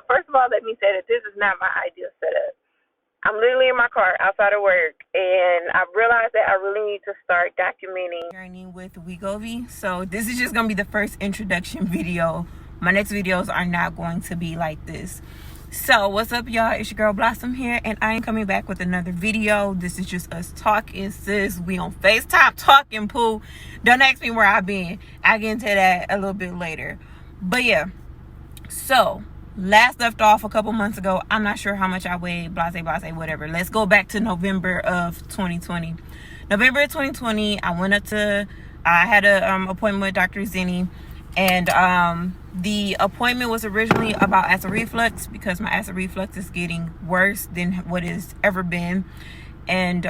first of all, let me say that this is not my ideal setup. I'm literally in my car outside of work, and I realized that I really need to start documenting journey with WeGovy. So this is just gonna be the first introduction video. My next videos are not going to be like this. So what's up, y'all? It's your girl Blossom here, and I am coming back with another video. This is just us talking, sis. We on FaceTime talking, poo. Don't ask me where I've been. I'll get into that a little bit later. But yeah, so last left off a couple months ago. I'm not sure how much I weighed, blase, whatever. Let's go back to November of 2020. November of 2020, I had an appointment with Dr. Zenny, and the appointment was originally about acid reflux because my acid reflux is getting worse than what it's ever been, and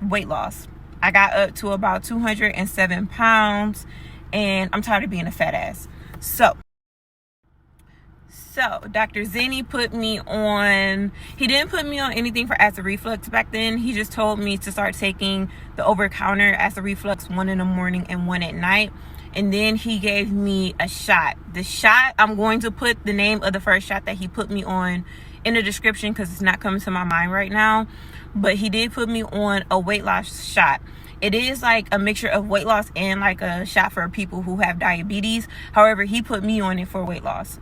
weight loss. I got up to about 207 pounds, and I'm tired of being a fat ass. So Dr. Zenny put me on, he didn't put me on anything for acid reflux back then. He just told me to start taking the over-the-counter acid reflux, one in the morning and one at night. And then he gave me a shot. The shot, I'm going to put the name of the first shot that he put me on in the description because it's not coming to my mind right now. But he did put me on a weight loss shot. It is like a mixture of weight loss and like a shot for people who have diabetes. However, he put me on it for weight loss.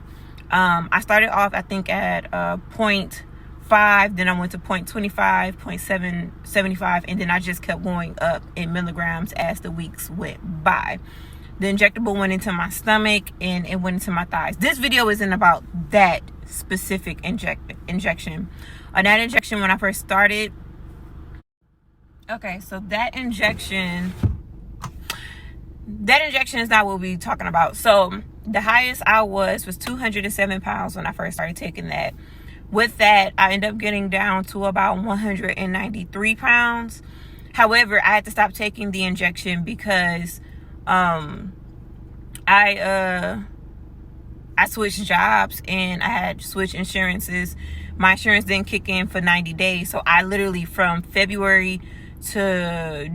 I started off, I think, at 0.5, then I went to 0.25, 0.75, and then I just kept going up in milligrams as the weeks went by. The injectable went into my stomach, and it went into my thighs. This video isn't about that specific injection. That injection, when I first started, okay, so that injection is not what we're talking about. So the highest I was 207 pounds when I first started taking that. With that, I ended up getting down to about 193 pounds. However, I had to stop taking the injection because I switched jobs and I had switched insurances. My insurance didn't kick in for 90 days. So I literally, from February to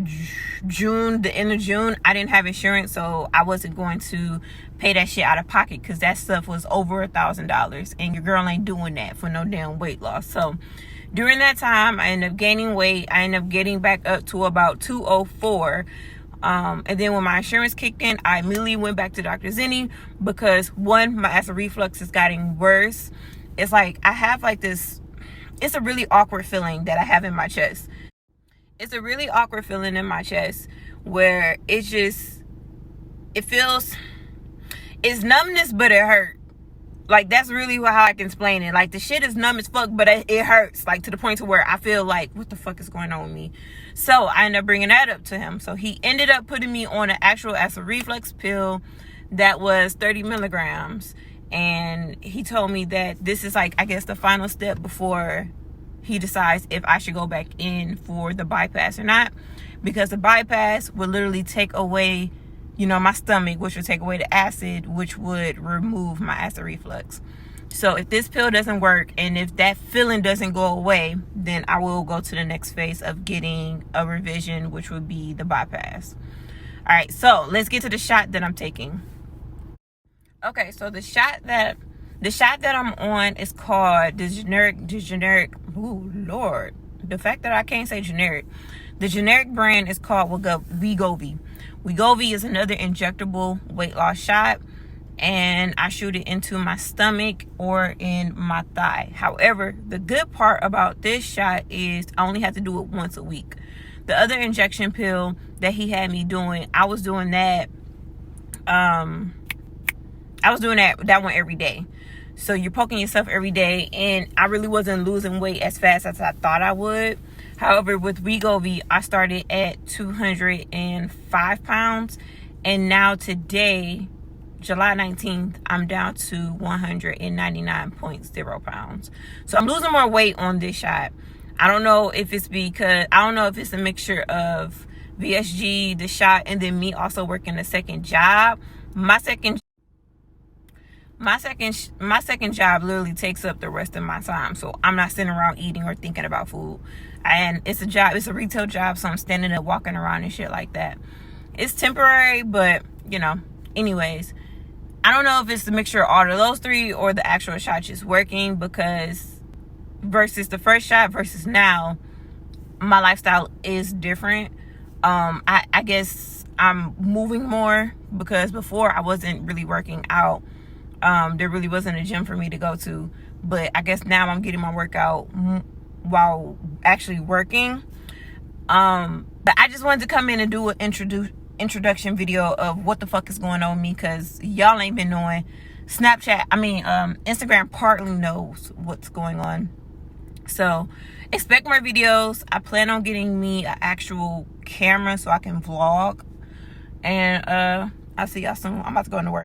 June, the end of June, I didn't have insurance, so I wasn't going to pay that shit out of pocket because that stuff was over $1,000, and your girl ain't doing that for no damn weight loss. So during that time, I ended up gaining weight. I ended up getting back up to about 204. And then when my insurance kicked in, I immediately went back to Dr. Zenny because, one, my acid reflux is getting worse. It's like I have like this, it's a really awkward feeling that I have in my chest. It's a really awkward feeling in my chest where it's numbness, but it hurt. Like, that's really how I can explain it. Like, the shit is numb as fuck, but it hurts, like, to the point to where I feel like, what the fuck is going on with me? So I ended up bringing that up to him. So he ended up putting me on an actual acid reflux pill that was 30 milligrams. And he told me that this is, like, I guess the final step before he decides if I should go back in for the bypass or not, because the bypass would literally take away, my stomach, which would take away the acid, which would remove my acid reflux. So if this pill doesn't work and if that feeling doesn't go away, then I will go to the next phase of getting a revision, which would be the bypass. All right, so let's get to the shot that I'm taking. Okay, so the shot that I'm on is called the generic. Ooh, Lord. The fact that I can't say generic. The generic brand is called WeGovy. WeGovy is another injectable weight loss shot, and I shoot it into my stomach or in my thigh. However, the good part about this shot is I only have to do it once a week. The other injection pill that he had me doing, I was doing that one every day. So you're poking yourself every day, and I really wasn't losing weight as fast as I thought I would. However, with WeGovy, I started at 205 pounds, and now today, July 19th, I'm down to 199.0 pounds. So I'm losing more weight on this shot. I don't know if it's a mixture of VSG, the shot, and then me also working a second job. My second job literally takes up the rest of my time, so I'm not sitting around eating or thinking about food. And it's a retail job, so I'm standing up, walking around and shit like that. It's temporary, but anyways, I don't know if it's the mixture of all of those three or the actual shot just working, because versus the first shot versus now, my lifestyle is different. I guess I'm moving more, because before I wasn't really working out. There really wasn't a gym for me to go to, but I guess now I'm getting my workout while actually working. But I just wanted to come in and do an introduction video of what the fuck is going on with me, because y'all ain't been knowing. Instagram partly knows what's going on. So expect more videos. I plan on getting me an actual camera so I can vlog, and I'll see y'all soon. I'm about to go into work.